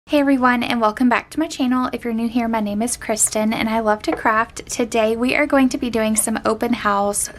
Hey everyone, and welcome back to my channel. If you're new here, my name is Kristin and I love to craft. Today we are going to be doing some open house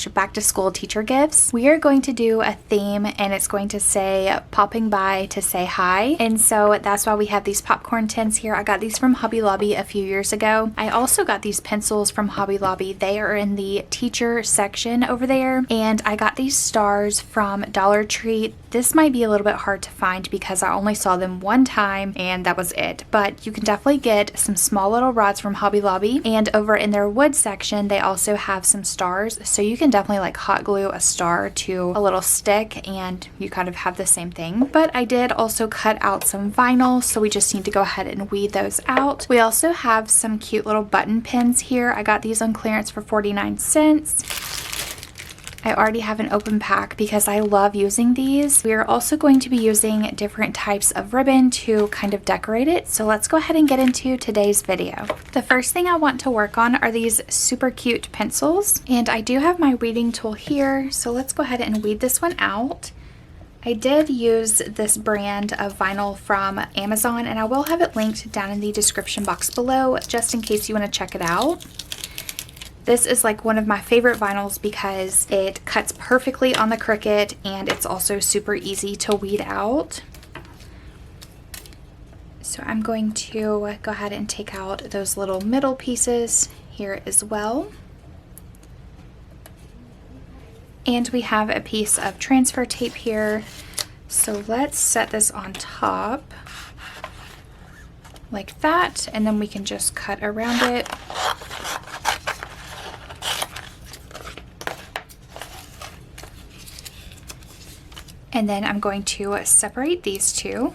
/ back to school teacher gifts. We are going to do a theme and it's going to say popping by to say hi. And so that's why we have these popcorn tins here. I got these from Hobby Lobby a few years ago. I also got these pencils from Hobby Lobby. They are in the teacher section over there. And I got these stars from Dollar Tree. This might be a little bit hard to find because I only saw them one time and that was it, but you can definitely get some small little rods from Hobby Lobby, and over in their wood section they also have some stars, so you can definitely like hot glue a star to a little stick and you kind of have the same thing. But I did also cut out some vinyl, so we just need to go ahead and weed those out. We also have some cute little button pins here. I got these on clearance for 49 cents. I already have an open pack because I love using these. We are also going to be using different types of ribbon to kind of decorate it. So let's go ahead and get into today's video. The first thing I want to work on are these super cute pencils. And I do have my weeding tool here. So let's go ahead and weed this one out. I did use this brand of vinyl from Amazon and I will have it linked down in the description box below just in case you want to check it out. This is like one of my favorite vinyls because it cuts perfectly on the Cricut and it's also super easy to weed out. So I'm going to go ahead and take out those little middle pieces here as well. And we have a piece of transfer tape here. So let's set this on top like that, and then we can just cut around it. And then I'm going to separate these two.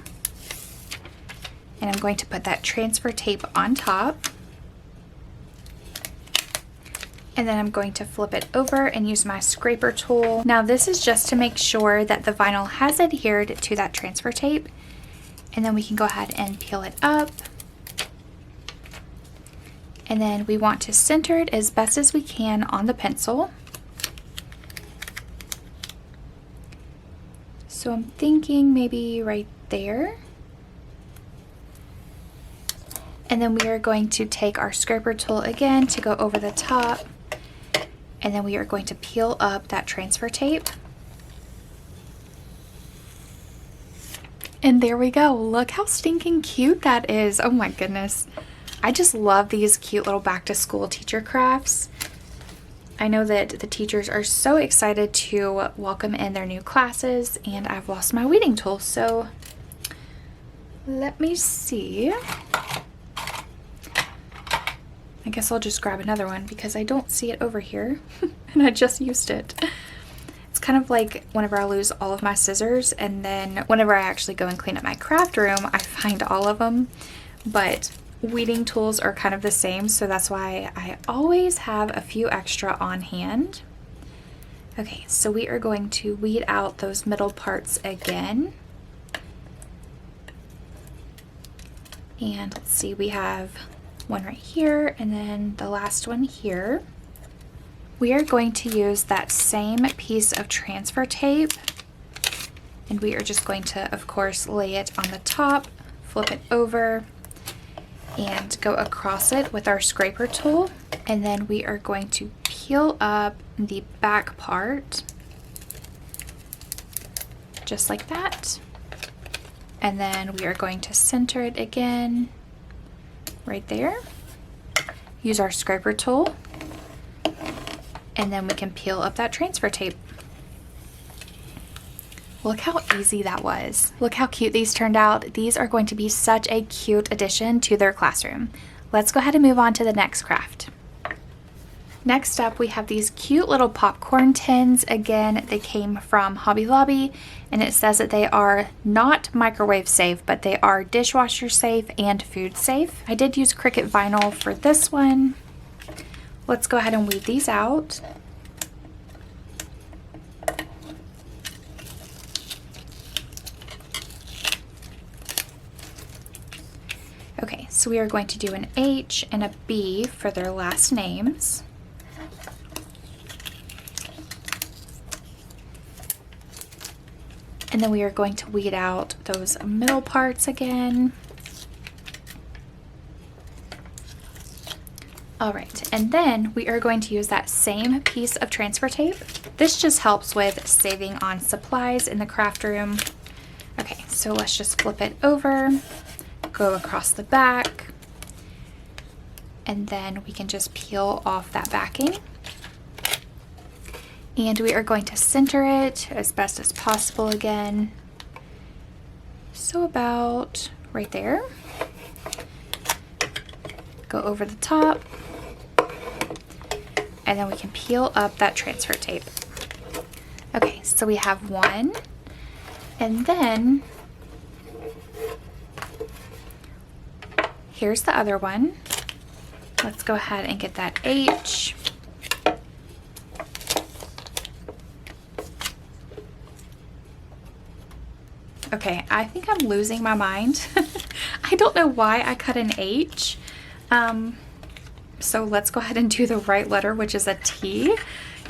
And I'm going to put that transfer tape on top. And then I'm going to flip it over and use my scraper tool. Now this is just to make sure that the vinyl has adhered to that transfer tape. And then we can go ahead and peel it up. And then we want to center it as best as we can on the pencil. So I'm thinking maybe right there. And then we are going to take our scraper tool again to go over the top. And then we are going to peel up that transfer tape. And there we go. Look how stinking cute that is. Oh my goodness. I just love these cute little back to school teacher crafts. I know that the teachers are so excited to welcome in their new classes, and I've lost my weeding tool, so let me see. I guess I'll just grab another one because I don't see it over here and I just used it. It's kind of like whenever I lose all of my scissors and then whenever I actually go and clean up my craft room, I find all of them, but weeding tools are kind of the same, so that's why I always have a few extra on hand. Okay, so we are going to weed out those middle parts again. And let's see, we have one right here and then the last one here. We are going to use that same piece of transfer tape and we are just going to, of course, lay it on the top, flip it over, and go across it with our scraper tool, and then we are going to peel up the back part just like that, and then we are going to center it again right there, use our scraper tool, and then we can peel up that transfer tape. Look how easy that was. Look how cute these turned out. These are going to be such a cute addition to their classroom. Let's go ahead and move on to the next craft. Next up, we have these cute little popcorn tins. Again, they came from Hobby Lobby, and it says that they are not microwave safe, but they are dishwasher safe and food safe. I did use Cricut vinyl for this one. Let's go ahead and weed these out. Okay, so we are going to do an H and a B for their last names. And then we are going to weed out those middle parts again. All right, and then we are going to use that same piece of transfer tape. This just helps with saving on supplies in the craft room. Okay, so let's just flip it over, go across the back, and then we can just peel off that backing. And we are going to center it as best as possible again. So about right there. Go over the top. And then we can peel up that transfer tape. Okay, so we have one. And then here's the other one. Let's go ahead and get that H. Okay, I think I'm losing my mind. I don't know why I cut an H. So let's go ahead and do the right letter, which is a T.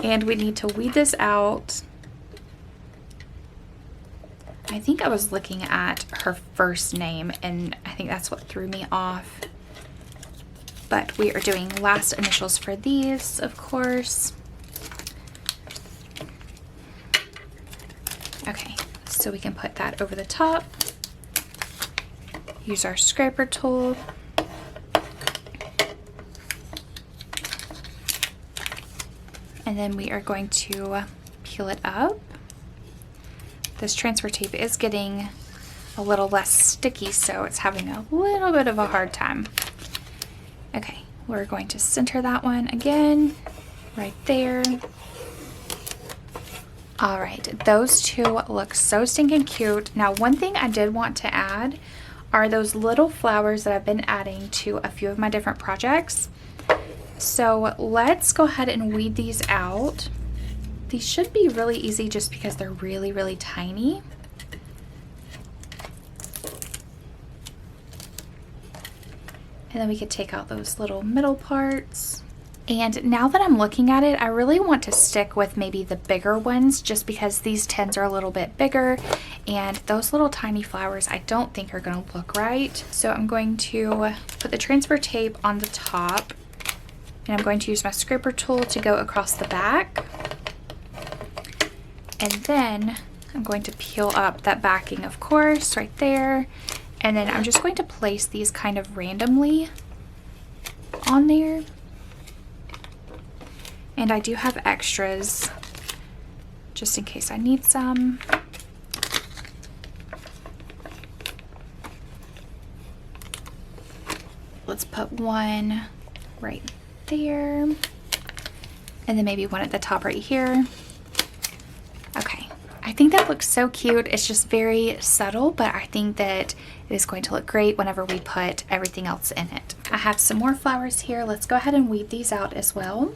And we need to weed this out. I think I was looking at her first name, and I think that's what threw me off. But we are doing last initials for these, of course. Okay, so we can put that over the top. Use our scraper tool. And then we are going to peel it up. This transfer tape is getting a little less sticky, so it's having a little bit of a hard time. Okay, we're going to center that one again, right there. All right, those two look so stinking cute. Now, one thing I did want to add are those little flowers that I've been adding to a few of my different projects. So let's go ahead and weed these out. These should be really easy just because they're really, really tiny. And then we could take out those little middle parts. And now that I'm looking at it, I really want to stick with maybe the bigger ones just because these tins are a little bit bigger and those little tiny flowers I don't think are going to look right. So I'm going to put the transfer tape on the top. And I'm going to use my scraper tool to go across the back. And then I'm going to peel up that backing, of course, right there. And then I'm just going to place these kind of randomly on there. And I do have extras just in case I need some. Let's put one right there, and then maybe one at the top right here. Okay, I think that looks so cute. It's just very subtle, but I think that it is going to look great whenever we put everything else in it. I have some more flowers here. Let's go ahead and weed these out as well.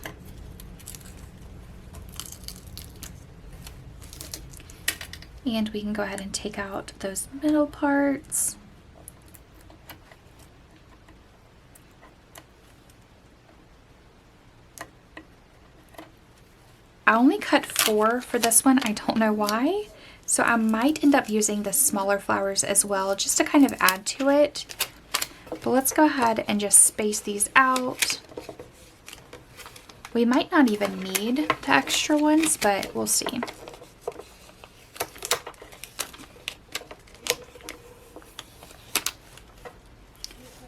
And we can go ahead and take out those middle parts. I only cut 4 for this one. I don't know why. So I might end up using the smaller flowers as well, just to kind of add to it. But let's go ahead and just space these out. We might not even need the extra ones, but we'll see.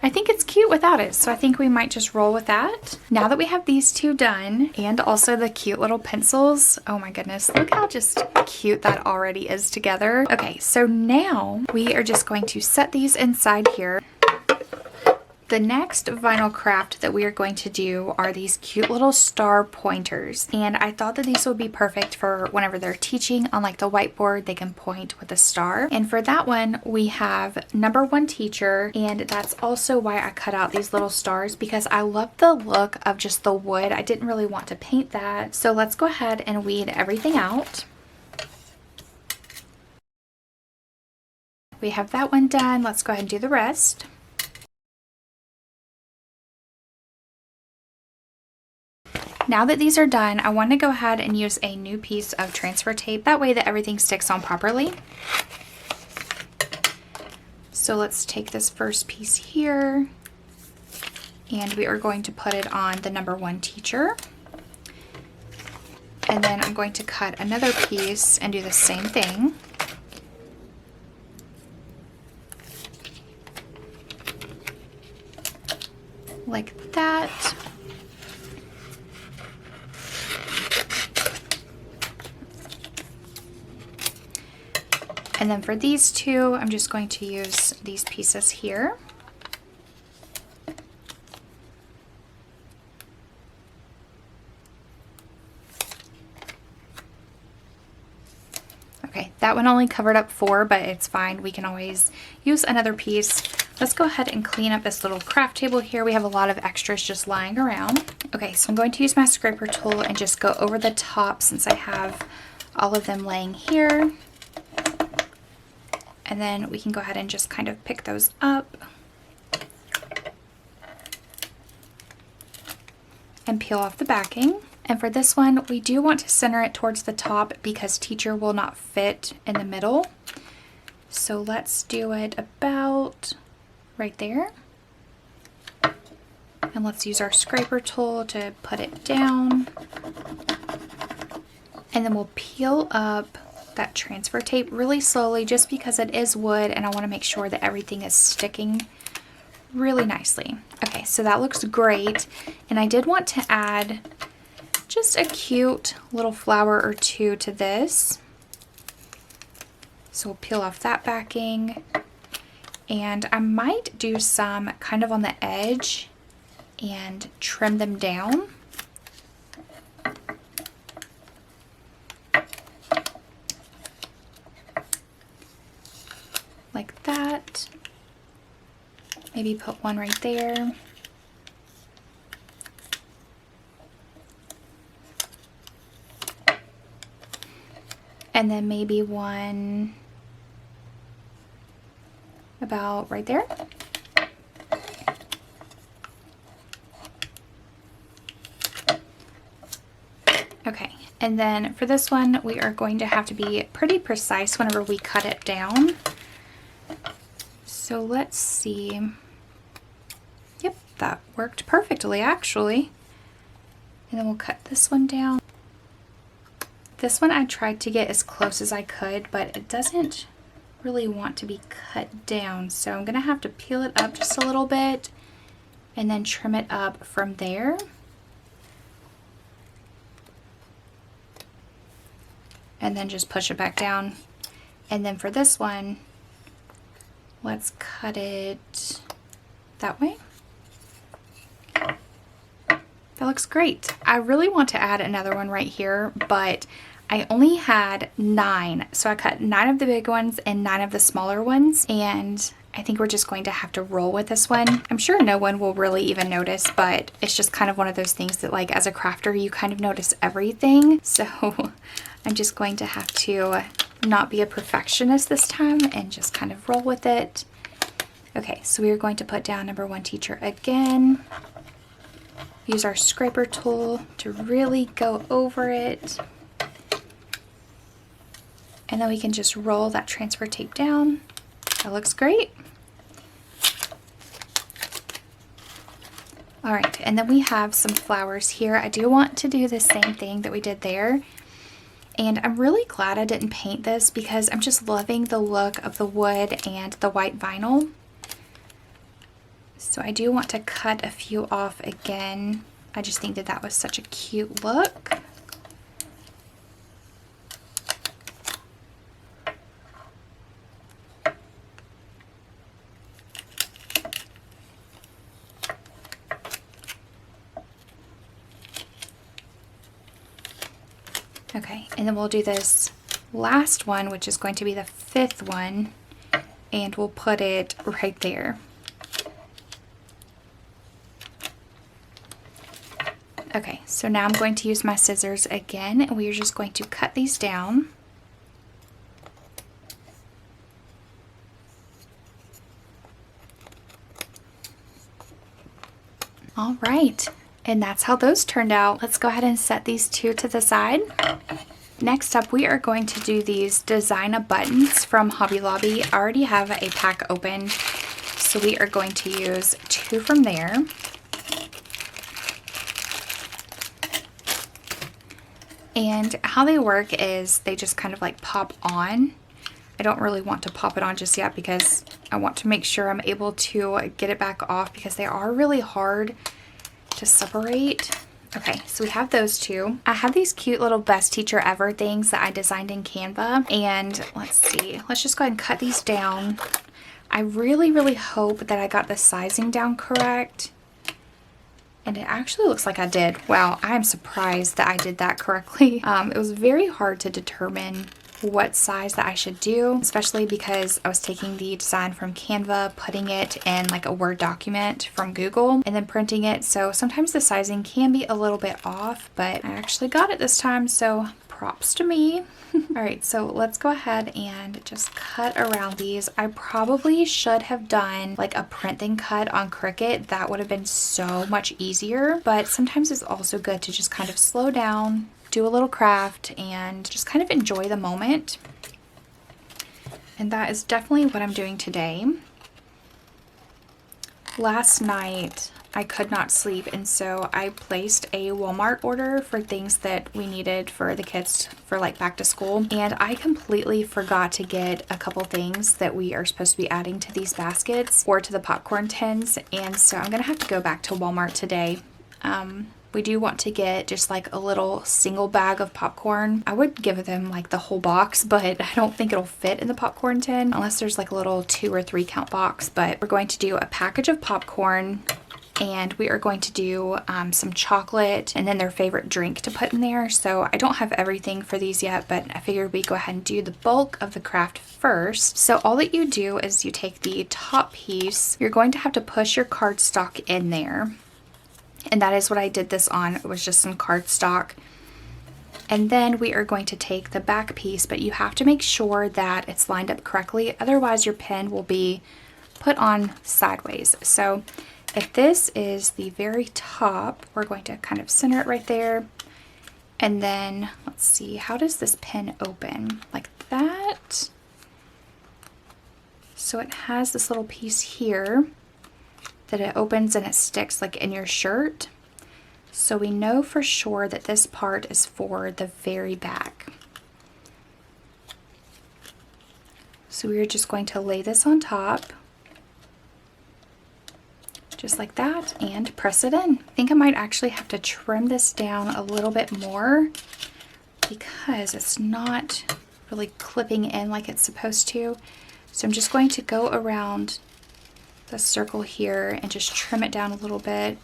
I think it's cute without it, so I think we might just roll with that. Now that we have these two done, and also the cute little pencils, oh my goodness, look how just cute that already is together. Okay, so now we are just going to set these inside here. The next vinyl craft that we are going to do are these cute little star pointers, and I thought that these would be perfect for whenever they're teaching on like the whiteboard, they can point with a star. And for that one we have number 1 teacher, and that's also why I cut out these little stars, because I love the look of just the wood. I didn't really want to paint that. So let's go ahead and weed everything out. We have that one done. Let's go ahead and do the rest. Now that these are done, I want to go ahead and use a new piece of transfer tape. That way that everything sticks on properly. So let's take this first piece here and we are going to put it on the number 1 teacher. And then I'm going to cut another piece and do the same thing. Like that. And then for these two, I'm just going to use these pieces here. Okay, that one only covered up 4, but it's fine. We can always use another piece. Let's go ahead and clean up this little craft table here. We have a lot of extras just lying around. Okay, so I'm going to use my scraper tool and just go over the top since I have all of them laying here. And then we can go ahead and just kind of pick those up and peel off the backing. And for this one, we do want to center it towards the top because teacher will not fit in the middle. So let's do it about right there. And let's use our scraper tool to put it down. And then we'll peel up that transfer tape really slowly just because it is wood and I want to make sure that everything is sticking really nicely. Okay, so that looks great. And I did want to add just a cute little flower or two to this. So we'll peel off that backing. And I might do some kind of on the edge and trim them down. Like that. Maybe put one right there. And then maybe one about right there. Okay, and then for this one, we are going to have to be pretty precise whenever we cut it down. So let's see. Yep, that worked perfectly actually. And then we'll cut this one down. This one I tried to get as close as I could, but it doesn't really want to be cut down. So I'm gonna have to peel it up just a little bit and then trim it up from there. And then just push it back down. And then for this one, let's cut it that way. That looks great. I really want to add another one right here, but I only had 9. So I cut 9 of the big ones and 9 of the smaller ones. And I think we're just going to have to roll with this one. I'm sure no one will really even notice, but it's just kind of one of those things that like as a crafter, you kind of notice everything. So I'm just going to have to not be a perfectionist this time and just kind of roll with it. Okay, so we are going to put down number 1 teacher again. Use our scraper tool to really go over it. And then we can just roll that transfer tape down. That looks great. All right, and then we have some flowers here. I do want to do the same thing that we did there. And I'm really glad I didn't paint this because I'm just loving the look of the wood and the white vinyl. So I do want to cut a few off again. I just think that that was such a cute look. Okay, and then we'll do this last one, which is going to be the 5th one, and we'll put it right there. Okay, so now I'm going to use my scissors again, and we are just going to cut these down. All right, and that's how those turned out. Let's go ahead and set these 2 to the side. Next up, we are going to do these designer buttons from Hobby Lobby. I already have a pack open, so we are going to use 2 from there. And how they work is they just kind of like pop on. I don't really want to pop it on just yet because I want to make sure I'm able to get it back off because they are really hard to separate. Okay, so we have those two. I have these cute little best teacher ever things that I designed in Canva. And let's see, let's just go ahead and cut these down. I really hope that I got the sizing down correct. And it actually looks like I did. Wow, I am surprised that I did that correctly. It was very hard to determine what size that I should do, especially because I was taking the design from Canva, putting it in like a Word document from Google, and then printing it. So sometimes the sizing can be a little bit off, but I actually got it this time, so props to me. All right, so let's go ahead and just cut around these. I probably should have done like a print and cut on Cricut. That would have been so much easier, but sometimes it's also good to just kind of slow down, do a little craft, and just kind of enjoy the moment. And that is definitely what I'm doing today. Last night I could not sleep, and so I placed a Walmart order for things that we needed for the kids for like back to school, and I completely forgot to get a couple things that we are supposed to be adding to these baskets or to the popcorn tins, and so I'm gonna have to go back to Walmart today. We do want to get just like a little single bag of popcorn. I would give them like the whole box, but I don't think it'll fit in the popcorn tin unless there's like a little 2 or 3 count box. But we're going to do a package of popcorn, and we are going to do some chocolate and then their favorite drink to put in there. So I don't have everything for these yet, but I figured we'd go ahead and do the bulk of the craft first. So all that you do is you take the top piece. You're going to have to push your cardstock in there. And that is what I did this on. It was just some cardstock. And then we are going to take the back piece, but you have to make sure that it's lined up correctly. Otherwise your pen will be put on sideways. So if this is the very top, we're going to kind of center it right there. And then let's see, how does this pen open? Like that. So it has this little piece here that it opens and it sticks like in your shirt. So we know for sure that this part is for the very back. So we're just going to lay this on top, just like that, and press it in. I think I might actually have to trim this down a little bit more because it's not really clipping in like it's supposed to. So I'm just going to go around the circle here and just trim it down a little bit.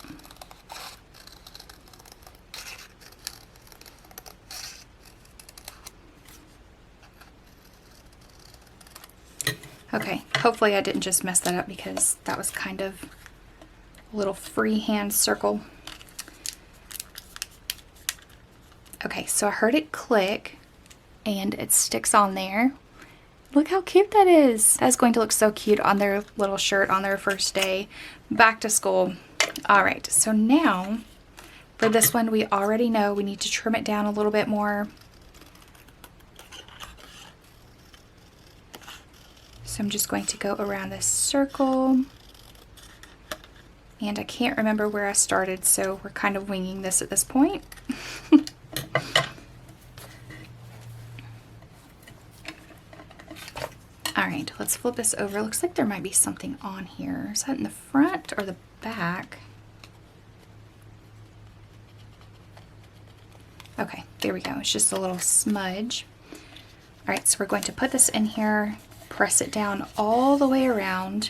Okay, hopefully I didn't just mess that up because that was kind of a little freehand circle. Okay, so I heard it click and it sticks on there. Look how cute that is. That's going to look so cute on their little shirt on their first day back to school. All right, so now for this one, we already know we need to trim it down a little bit more. So I'm just going to go around this circle. And I can't remember where I started, so we're kind of winging this at this point. All right, let's flip this over. Looks like there might be something on here. Is that in the front or the back? Okay, there we go. It's just a little smudge. All right, so we're going to put this in here, press it down all the way around.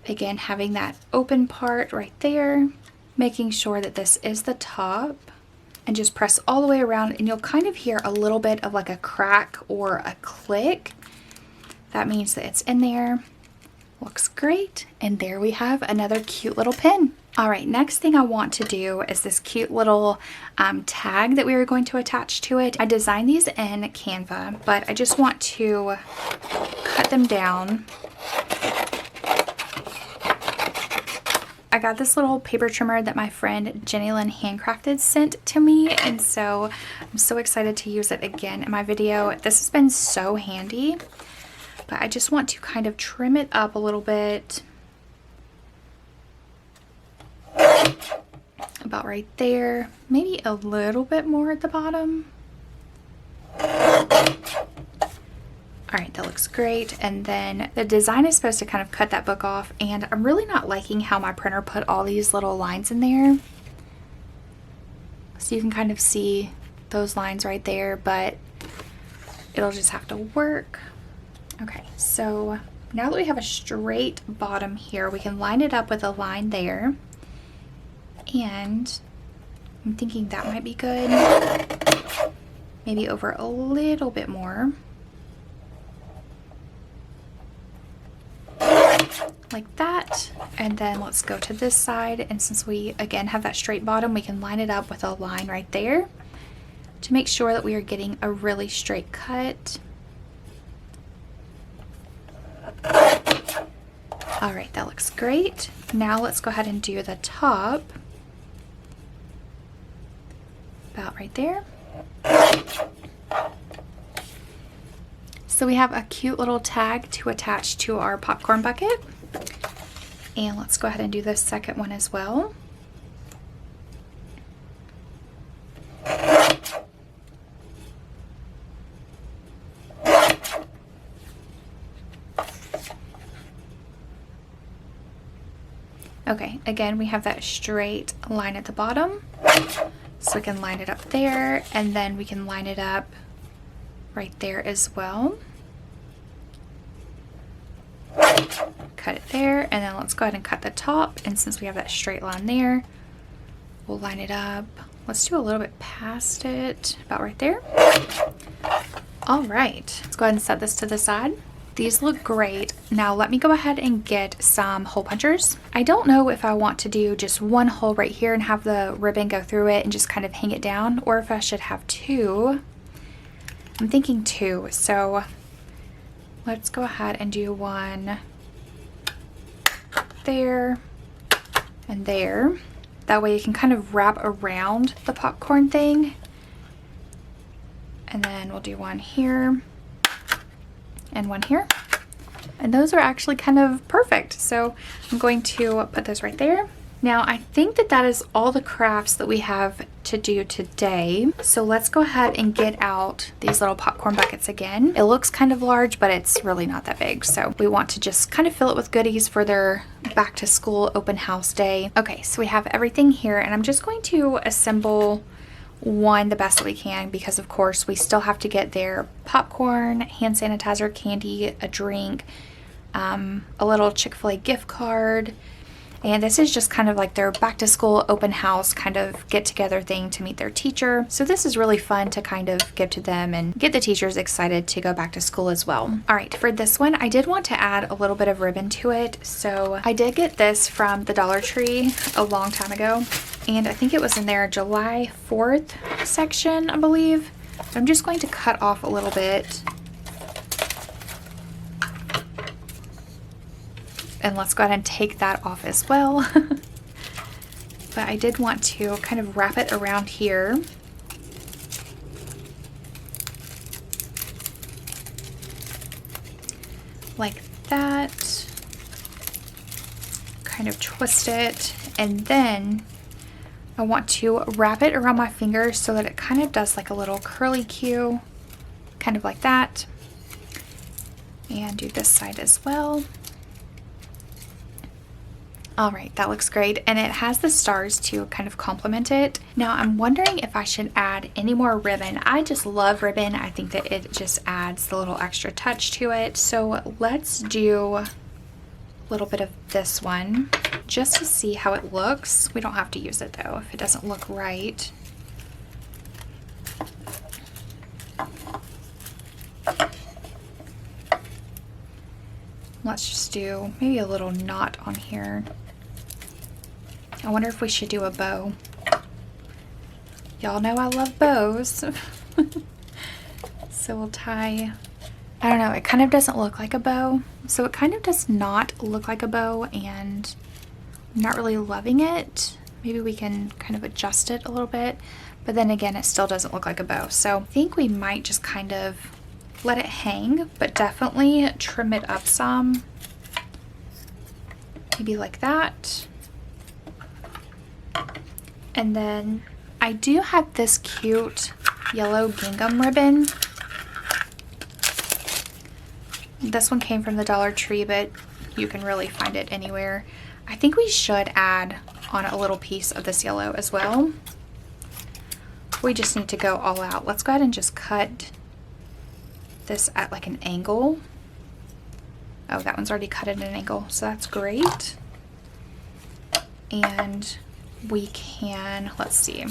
Again, having that open part right there, making sure that this is the top, and just press all the way around, and you'll kind of hear a little bit of like a crack or a click. That means that it's in there. Looks great. And there we have another cute little pin. All right, next thing I want to do is this cute little tag that we are going to attach to it. I designed these in Canva, but I just want to cut them down. I got this little paper trimmer that my friend Jenny Lynn Handcrafted sent to me, and so I'm so excited to use it again in my video. This has been so handy, but I just want to kind of trim it up a little bit about right there, maybe a little bit more at the bottom. All right, that looks great. And then the design is supposed to kind of cut that book off, and I'm really not liking how my printer put all these little lines in there. So you can kind of see those lines right there, but it'll just have to work. Okay, so now that we have a straight bottom here, we can line it up with a line there. And I'm thinking that might be good. Maybe over a little bit more. Like that. And then let's go to this side, and since we again have that straight bottom, we can line it up with a line right there to make sure that we are getting a really straight cut. All right, that looks great. Now let's go ahead and do the top. About right there. So we have a cute little tag to attach to our popcorn bucket. And let's go ahead and do the second one as well. Okay, again, we have that straight line at the bottom. So we can line it up there, and then we can line it up right there as well. Cut it there, and then let's go ahead and cut the top. And since we have that straight line there, we'll line it up. Let's do a little bit past it, about right there. All right, let's go ahead and set this to the side. These look great. Now let me go ahead and get some hole punchers. I don't know if I want to do just one hole right here and have the ribbon go through it and just kind of hang it down, or if I should have two. I'm thinking two, so let's go ahead and do one there and there. That way you can kind of wrap around the popcorn thing. And then we'll do one here and one here. And those are actually kind of perfect. So I'm going to put those right there. Now I think that that is all the crafts that we have to do today. So let's go ahead and get out these little popcorn buckets again. It looks kind of large, but it's really not that big. So we want to just kind of fill it with goodies for their back to school open house day. Okay, so we have everything here, and I'm just going to assemble one the best that we can, because of course we still have to get their popcorn, hand sanitizer, candy, a drink, a little Chick-fil-A gift card. And this is just kind of like their back to school open house kind of get together thing to meet their teacher. So this is really fun to kind of give to them and get the teachers excited to go back to school as well. All right, for this one, I did want to add a little bit of ribbon to it. So I did get this from the Dollar Tree a long time ago, and I think it was in their July 4th section, I believe. I'm just going to cut off a little bit. And let's go ahead and take that off as well. But I did want to kind of wrap it around here. Like that. Kind of twist it. And then I want to wrap it around my finger so that it kind of does like a little curly Q. Kind of like that. And do this side as well. All right, that looks great, and it has the stars to kind of complement it. Now I'm wondering if I should add any more ribbon. I just love ribbon. I think that it just adds the little extra touch to it. So let's do a little bit of this one just to see how it looks. We don't have to use it though if it doesn't look right. Let's just do maybe a little knot on here. I wonder if we should do a bow. Y'all know I love bows. So we'll tie, I don't know, it kind of doesn't look like a bow. So it kind of does not look like a bow, and I'm not really loving it. Maybe we can kind of adjust it a little bit, but then again, it still doesn't look like a bow. So I think we might just kind of let it hang, but definitely trim it up some. Maybe like that. And then I do have this cute yellow gingham ribbon. This one came from the Dollar Tree, but you can really find it anywhere. I think we should add on a little piece of this yellow as well. We just need to go all out. Let's go ahead and just cut this at like an angle. Oh, that one's already cut at an angle, so that's great. And we can, let's see,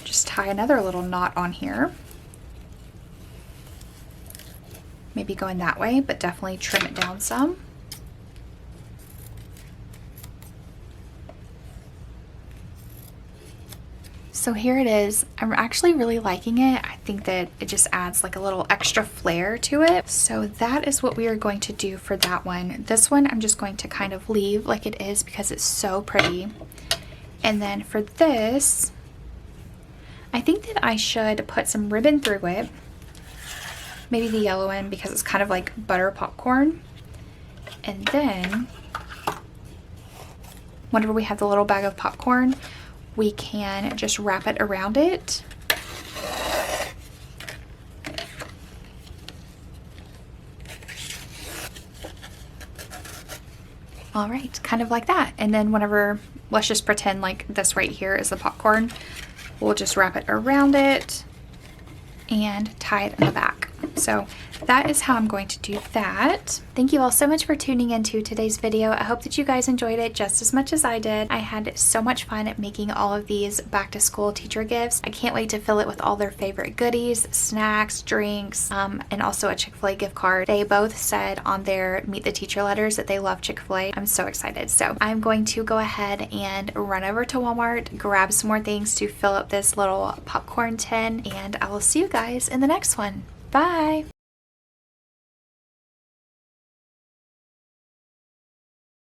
just tie another little knot on here. Maybe going that way, but definitely trim it down some. So here it is. I'm actually really liking it. I think that it just adds like a little extra flair to it. So that is what we are going to do for that one. This one I'm just going to kind of leave like it is because it's so pretty. And then for this, I think that I should put some ribbon through it. Maybe the yellow one because it's kind of like butter popcorn. And then whenever we have the little bag of popcorn, we can just wrap it around it. All right, kind of like that. And then whenever, let's just pretend like this right here is the popcorn, we'll just wrap it around it and tie it in the back. So that is how I'm going to do that. Thank you all so much for tuning into today's video. I hope that you guys enjoyed it just as much as I did. I had so much fun at making all of these back to school teacher gifts. I can't wait to fill it with all their favorite goodies, snacks, drinks, and also a Chick-fil-A gift card. They both said on their Meet the Teacher letters that they love Chick-fil-A. I'm so excited. So I'm going to go ahead and run over to Walmart, grab some more things to fill up this little popcorn tin, and I will see you guys in the next one. Bye!